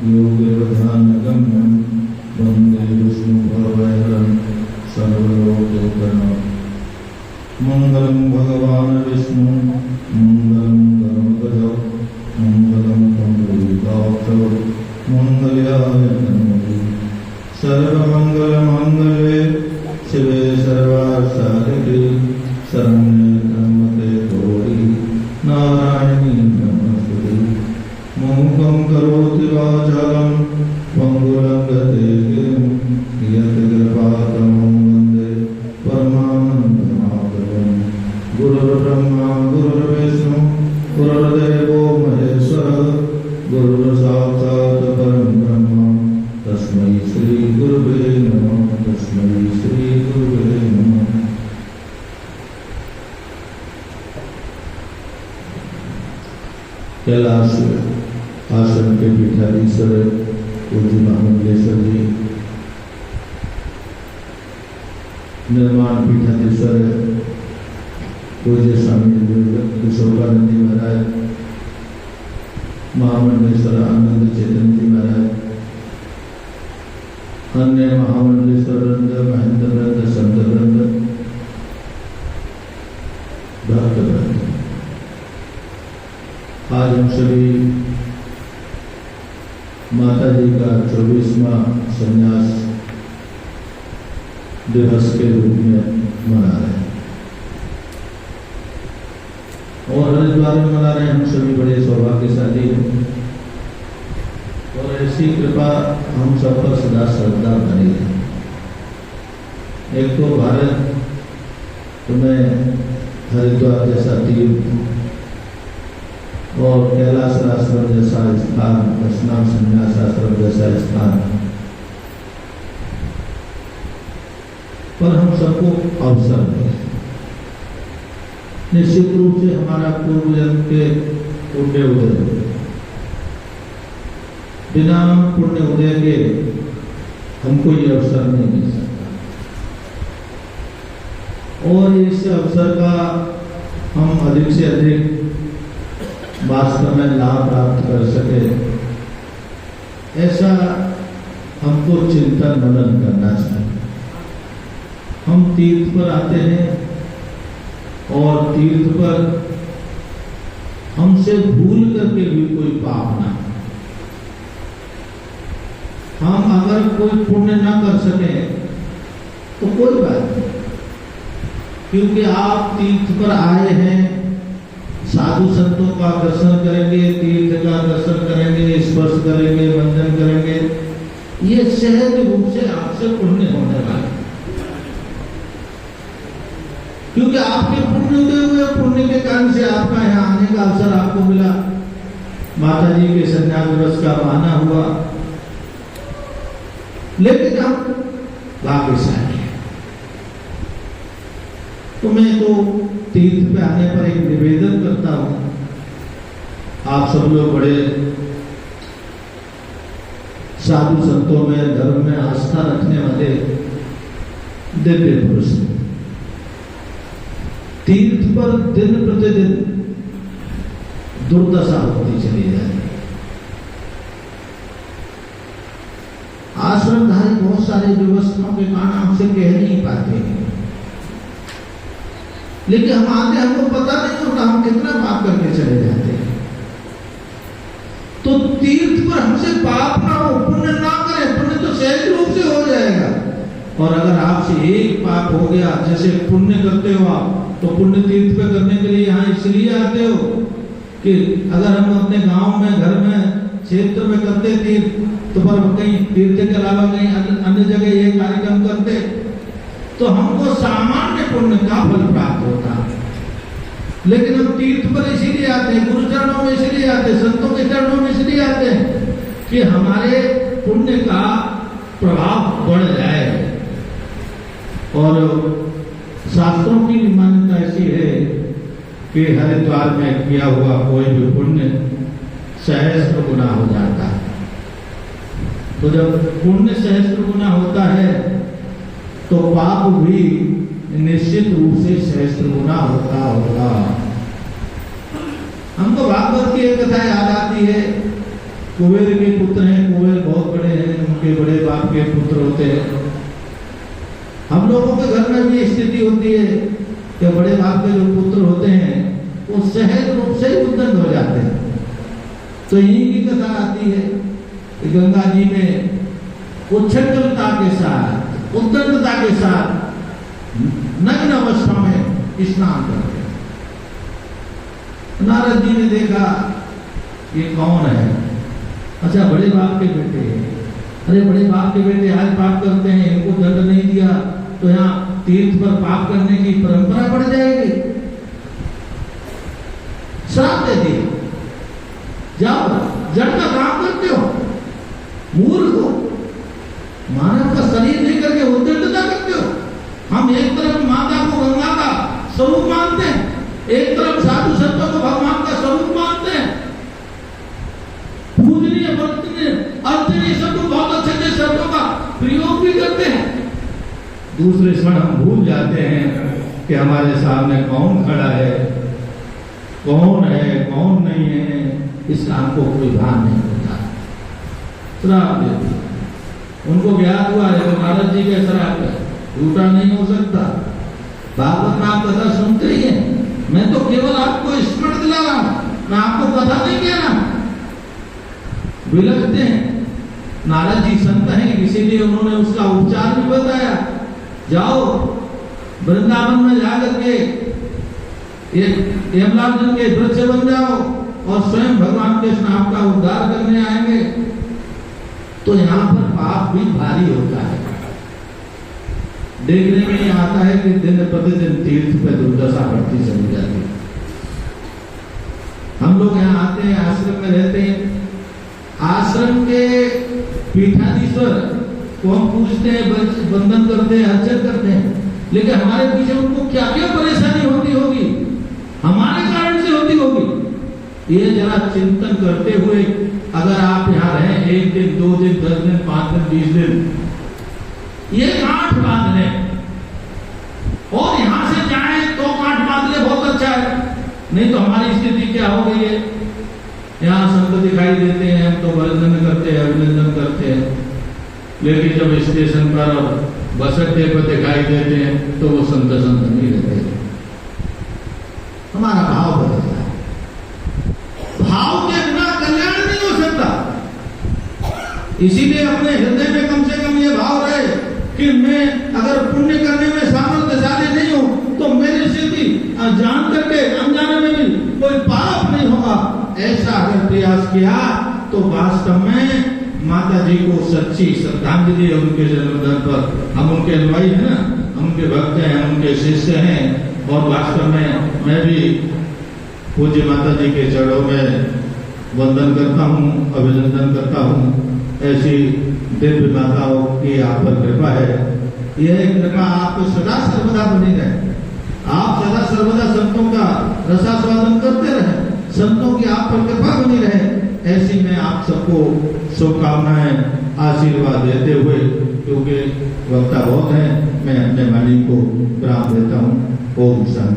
योगिर्वधानगम्यं वन्दे विष्णुभवैरं सर्वलोकैकनाथं। मङ्गलं भगवान् विष्णु मङ्गलं गरुडध्वजो मङ्गलं पुण्डरीकाक्षो मङ्गलाय तनोतु। सर्वमङ्गलमाङ्गल्ये शिवे सर्वार्थसाधिके शरण्ये त्र्यम्बके गौरी नारायणी नमोस्तुते। मूकं करोति वाचालं पङ्गुलङ्घते गिरिं यत्कृपातमं वन्दे परमानन्दमाधवं। गुरुर्ब्रह्मा गुरुर्विष्णु गुरुर्देवो महेश्वरः गुरुर्साक्षात् परं ब्रह्म तस्मै श्रीगुरुवे नमः। तस्मै श्रीगुरुवे नमः। कैलाश आश्रम के पीठाधीश्वर पूज्य महामंडलेश्वर जी, निर्माण पीठाधीश्वर पूज्य स्वामी किशोरानंद जी महाराज, महामंडलेश्वर आनंद चेतन जी महाराज, अन्य महामंडलेश्वर वृंद, महेंद्र वृंद, संत वृंद, भक्त वृंद, आज हम सभी माता जी का 24वां संन्यास दिवस के रूप में मना रहे हैं और हरिद्वार में मना रहे हैं। हम सभी बड़े सौभाग्यशाली हैं और ऐसी कृपा हम सब पर सदा श्रद्धा बनी है। एक तो भारत में हरिद्वार जैसा तीर्थ और कैलाश आश्रम जैसा स्थान, दशनाम संन्यास आश्रम जैसा स्थान पर हम सबको अवसर है। निश्चित रूप से हमारा पूर्व जन्म के पुण्य उदय, बिना पुण्य उदय के हमको ये अवसर नहीं मिल सकता और इस अवसर का हम अधिक से अधिक वास्तव में लाभ प्राप्त कर सके, ऐसा हमको चिंतन मनन करना चाहिए। हम तीर्थ पर आते हैं और तीर्थ पर हमसे भूल करके भी कोई पाप ना, हम अगर कोई पुण्य ना कर सके तो कोई बात नहीं, क्योंकि आप तीर्थ पर आए हैं, साधु संतों का दर्शन करेंगे, तीर्थ का दर्शन करेंगे, स्पर्श करेंगे, वंदन करेंगे, ये सहज रूप से आपसे पुण्य होने वाला, क्योंकि आपके पुण्य उदय हुए, पुण्य के कारण से आपका यहाँ आने का अवसर आपको मिला, माता जी के संन्यास दिवस का बहाना हुआ। लेकिन हम वापिस आए तो मैं तो तीर्थ पे आने पर एक निवेदन करता हूं, आप सब लोग बड़े साधु संतों में, धर्म में आस्था रखने वाले दिव्य पुरुष, तीर्थ पर दिन प्रतिदिन दुर्दशा होती चली जा रही है। आश्रमधारी बहुत सारे व्यवस्थाओं के कारण हमसे कह नहीं पाते हैं, लेकिन हम आते, हमको पता नहीं होता हम कितना पाप करके चले जाते हैं। तो तीर्थ पर हमसे पाप ना हो, पुण्य ना करें, पुण्य तो सहज रूप से हो जाएगा। और अगर आपसे एक पाप हो गया, जैसे पुण्य करते हो आप, तो पुण्य तीर्थ पे करने के लिए यहाँ इसलिए आते हो कि अगर हम अपने गांव में, घर में, क्षेत्र में करते तीर्थ, तो पर कहीं तीर्थ के अलावा कहीं अन्य जगह ये कार्यक्रम करते तो हमको सामान्य पुण्य का फल प्राप्त होता। लेकिन हम तीर्थ पर इसीलिए आते हैं, गुरु चरणों में इसीलिए आते हैं, संतों के चरणों में इसलिए आते हैं कि हमारे पुण्य का प्रभाव बढ़ जाए। और शास्त्रों की मान्यता ऐसी है कि हरिद्वार में किया हुआ कोई भी पुण्य सहस्त्र गुना हो जाता है। तो जब पुण्य सहस्त्र गुना होता है तो पाप भी निश्चित रूप से सहस्त्र गुना होता होगा। हमको भागवत की एक कथा याद आती है कुबेर के पुत्र हैं, कुबेर बहुत बड़े हैं, उनके बड़े बाप के पुत्र होते हैं। हम लोगों के घर में भी स्थिति होती है कि बड़े बाप के जो पुत्र होते हैं वो सहज रूप से ही उद्दंड हो जाते हैं। तो यही की कथा आती है कि गंगा जी में उच्छृंखलता के साथ, उद्दंडता के साथ नग्न अवस्था में स्नान करते हैं। नारद जी ने देखा ये कौन है? अच्छा, बड़े बाप के बेटे हैं। अरे बड़े बाप के बेटे आज पाप करते हैं, इनको दंड नहीं दिया तो यहाँ तीर्थ पर पाप करने की परंपरा बढ़ जाएगी। श्राप दे दिए, जाओ जड़ का काम करते हो, मूर्ख हो, मानव का शरीर नहीं करके उद्दंडता करते हो। हम एक तरफ माता को गंगा का स्वरूप मानते हैं, एक तरफ साधु संतों को भगवान का स्वरूप मानते हैं, पूजनीय वर्तनीय अर्चनीय शब्द बहुत अच्छे अच्छे शब्दों का प्रयोग भी करते हैं। दूसरे क्षण हम भूल जाते हैं कि हमारे सामने कौन खड़ा है, कौन है, कौन नहीं है, इसका हमको कोई भान नहीं होता। श्राप दे दिया। उनको ज्ञात हुआ है तो नारद जी के श्राप है, झूठा नहीं हो सकता। भागवत में आप कथा सुनते ही हैं, मैं तो केवल आपको स्मरण दिला रहा हूं, मैं आपको कथा नहीं कह रहा हूं। विलखते हैं, नारद जी संत हैं, इसीलिए उन्होंने उसका उपचार भी बताया। जाओ वृंदावन में जाकर के यमलार्जुन के वृक्ष बन जाओ और स्वयं भगवान कृष्ण आपका उद्धार करने आएंगे। तो यहाँ पर पाप भी भारी होता है। देखने में आता है कि दिन प्रतिदिन तीर्थ पे दुर्दशा बढ़ती चली जाती है। हम लोग यहाँ आते हैं, आश्रम में रहते हैं, आश्रम के पीठाधीश्वर को हम पूछते हैं, वंदन करते हैं, अर्चन करते हैं, लेकिन हमारे पीछे उनको क्या क्या परेशानी होती होगी, हमारे कारण से होती होगी। ये जरा चिंतन करते हुए अगर आप यहाँ रहें 1 दिन, 2 दिन, 10 दिन, 5 दिन, 20 दिन, ये गांठ बांध लें और यहां से जाएं तो गांठ बांध ले, बहुत अच्छा है। नहीं तो हमारी स्थिति क्या हो गई है, यहाँ संत दिखाई देते हैं, हम तो वर्णन करते हैं, अभिनंदन करते हैं, लेकिन जब स्टेशन पर और बस अड्डे पर दिखाई देते हैं तो वो संत नहीं रहते। हमारा भाव बदलता है। भाव के बिना कल्याण नहीं हो सकता। इसीलिए अपने हृदय में कम से कम ये भाव रहे कि मैं अगर पुण्य करने में सामर्थ्यशाली नहीं हूं तो मेरी स्थिति जान करके अनजाने में भी कोई पाप नहीं होगा। ऐसा अगर प्रयास किया तो वास्तव में माता जी को सच्ची श्रद्धांजलि है। उनके जन्मदिन पर हम उनके अनुयायी हैं ना, हम उनके भक्त हैं, हम उनके शिष्य हैं, और वास्तव में मैं भी पूज्य माता जी के चरणों में वंदन करता हूँ, अभिनंदन करता हूँ। ऐसी दिव्य माताओं की आप पर कृपा है। यह कृपा आपको सदा सर्वदा बनी रहे। आप सदा सर्वदा संतों का रसास्वादन करते रहे, संतों की आप पर कृपा बनी रहे। ऐसी मैं आप सबको शुभकामनाएं आशीर्वाद देते हुए, क्योंकि वक्ता बहुत है, मैं अपने वाणी को विराम देता हूँ। ओम शांति।